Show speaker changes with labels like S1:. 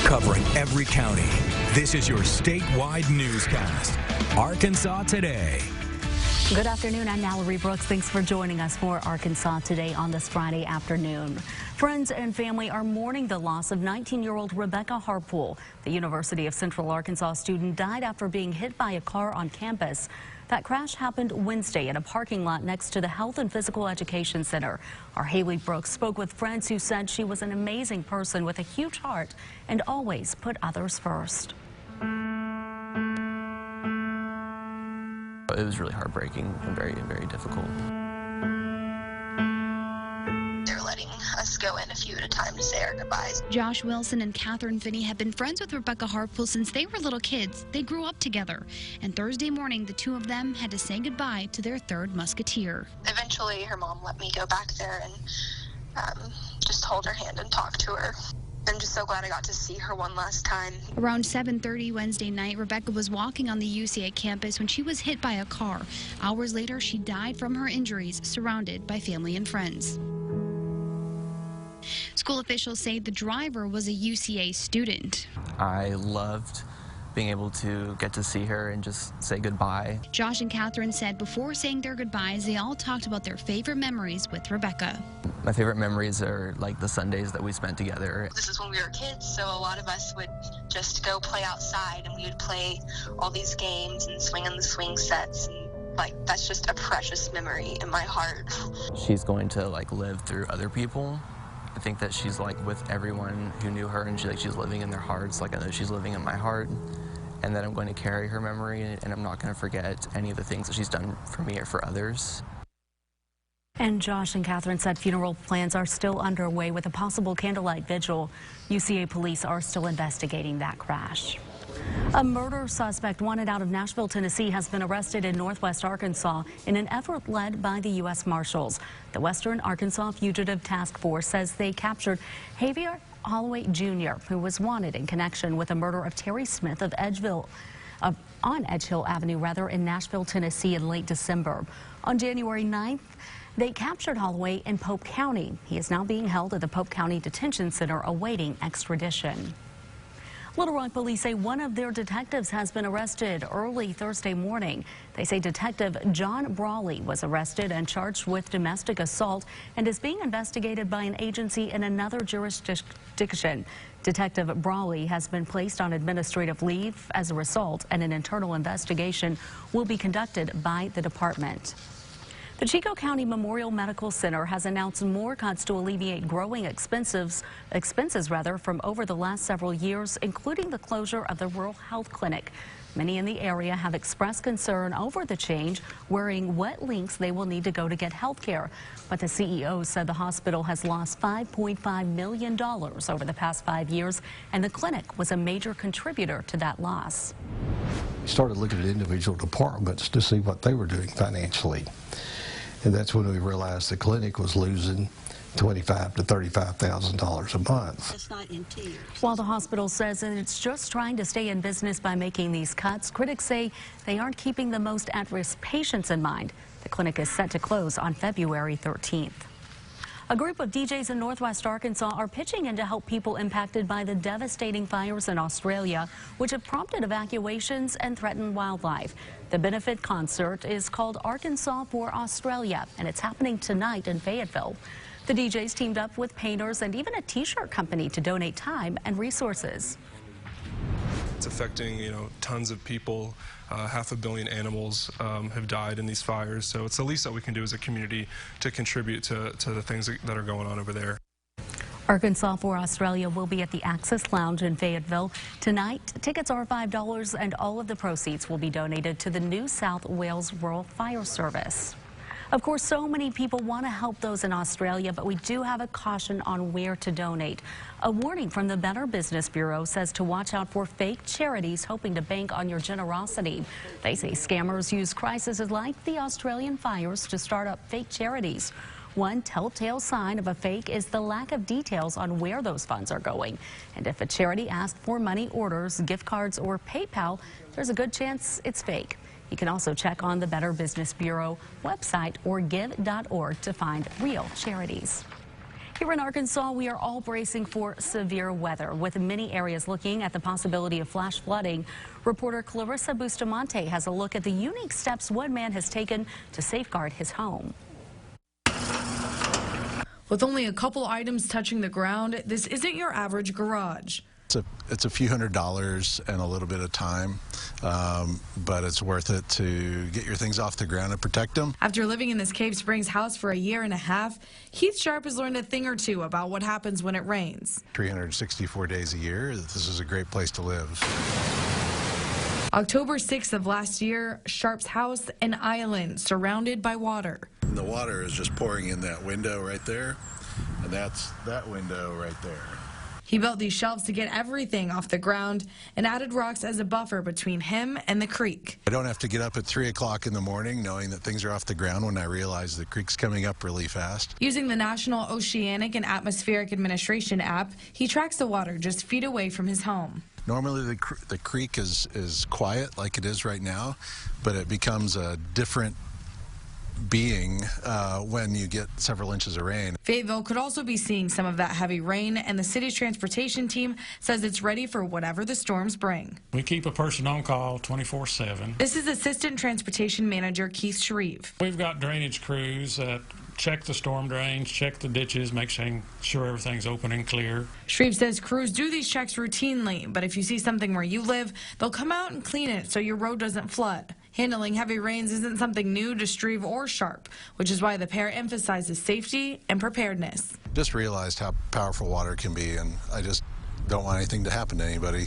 S1: Covering every county, this is your statewide newscast. Arkansas Today.
S2: Good afternoon, I'm Mallory Brooks. Thanks for joining us for Arkansas Today on this Friday afternoon. Friends and family are mourning the loss of 19-year-old Rebecca Harpool. The University of Central Arkansas student died after being hit by a car on campus. That crash happened Wednesday in a parking lot next to the Health and Physical Education Center. Our Haley Brooks spoke with friends who said she was an amazing person with a huge heart and always put others first.
S3: It was really heartbreaking and very, very difficult.
S4: They're letting us go in a few at a time to say our goodbyes.
S5: Josh Wilson and Catherine Finney have been friends with Rebecca Harpool since they were little kids. They grew up together. And Thursday morning, the two of them had to say goodbye to their third musketeer.
S4: Eventually, her mom let me go back there and just hold her hand and talk to her. I'm just so glad I got to see her one last time.
S5: Around 7:30 Wednesday night, Rebecca was walking on the UCA campus when she was hit by a car. Hours later, she died from her injuries, surrounded by family and friends. School officials say the driver was a UCA student.
S3: I loved being able to get to see her and just say goodbye.
S5: Josh and Catherine said before saying their goodbyes, they all talked about their favorite memories with Rebecca.
S3: My favorite memories are like the Sundays that we spent together.
S4: This is when we were kids, so a lot of us would just go play outside and we would play all these games and swing on the swing sets, and that's just a precious memory in my heart.
S3: She's going to live through other people. I think that she's with everyone who knew her, and she's living in their hearts. I know she's living in my heart, and that I'm going to carry her memory, and I'm not going to forget any of the things that she's done for me or for others.
S2: And Josh and Catherine said funeral plans are still underway with a possible candlelight vigil. UCA police are still investigating that crash. A murder suspect wanted out of Nashville, Tennessee has been arrested in northwest Arkansas in an effort led by the U.S. Marshals. The Western Arkansas Fugitive Task Force says they captured Javier Holloway Jr., who was wanted in connection with the murder of Terry Smith of on Edge Hill Avenue in Nashville, Tennessee in late December. On January 9th, they captured Holloway in Pope County. He is now being held at the Pope County Detention Center awaiting extradition. Little Rock police say one of their detectives has been arrested early Thursday morning. They say Detective John Brawley was arrested and charged with domestic assault and is being investigated by an agency in another jurisdiction. Detective Brawley has been placed on administrative leave as a result, and an internal investigation will be conducted by the department. The Chico County Memorial Medical Center has announced more cuts to alleviate growing expenses from over the last several years, including the closure of the Rural Health Clinic. Many in the area have expressed concern over the change, worrying what lengths they will need to go to get health care. But the CEO said the hospital has lost $5.5 million over the past 5 years, and the clinic was a major contributor to that loss.
S6: We started looking at individual departments to see what they were doing financially. And that's when we realized the clinic was losing $25,000 to $35,000 a month.
S7: That's not in tears.
S2: While the hospital says that it's just trying to stay in business by making these cuts, critics say they aren't keeping the most at-risk patients in mind. The clinic is set to close on February 13th. A group of DJs in northwest Arkansas are pitching in to help people impacted by the devastating fires in Australia, which have prompted evacuations and threatened wildlife. The benefit concert is called Arkansas for Australia, and it's happening tonight in Fayetteville. The DJs teamed up with painters and even a t-shirt company to donate time and resources.
S8: It's affecting, tons of people. 500 million animals have died in these fires, so it's the least that we can do as a community to contribute to the things that are going on over there.
S2: Arkansas for Australia will be at the Access Lounge in Fayetteville tonight. Tickets are $5, and all of the proceeds will be donated to the New South Wales Rural Fire Service. Of course, so many people want to help those in Australia, but we do have a caution on where to donate. A warning from the Better Business Bureau says to watch out for fake charities hoping to bank on your generosity. They say scammers use crises like the Australian fires to start up fake charities. One telltale sign of a fake is the lack of details on where those funds are going. And if a charity asks for money orders, gift cards, or PayPal, there's a good chance it's fake. You can also check on the Better Business Bureau website or give.org to find real charities. Here in Arkansas, we are all bracing for severe weather, with many areas looking at the possibility of flash flooding. Reporter Clarissa Bustamante has a look at the unique steps one man has taken to safeguard his home.
S7: With only a couple items touching the ground, this isn't your average garage.
S9: It's a few $100s and a little bit of time, but it's worth it to get your things off the ground and protect them.
S7: After living in this Cave Springs house for a year and a half, Heath Sharp has learned a thing or two about what happens when it rains.
S9: 364 days a year, this is a great place to live.
S7: October 6th of last year, Sharp's house, an island surrounded by water.
S9: The water is just pouring in that window right there, and that's that window right there.
S7: He built these shelves to get everything off the ground and added rocks as a buffer between him and the creek.
S9: I don't have to get up at 3 o'clock in the morning knowing that things are off the ground when I realize the creek's coming up really fast.
S7: Using the National Oceanic and Atmospheric Administration app, he tracks the water just feet away from his home.
S9: Normally the creek is quiet like it is right now, but it becomes a different being when you get several inches of rain.
S7: Fayetteville could also be seeing some of that heavy rain, and the city's transportation team says it's ready for whatever the storms bring.
S10: We keep a person on call 24/7.
S7: This is Assistant Transportation Manager Keith Shreve.
S10: We've got drainage crews that check the storm drains, check the ditches, make sure everything's open and clear.
S7: Shreve says crews do these checks routinely, but if you see something where you live, they'll come out and clean it so your road doesn't flood. Handling heavy rains isn't something new to Shreve or Sharp, which is why the pair emphasizes safety and preparedness.
S9: Just realized how powerful water can be, and I just don't want anything to happen to anybody.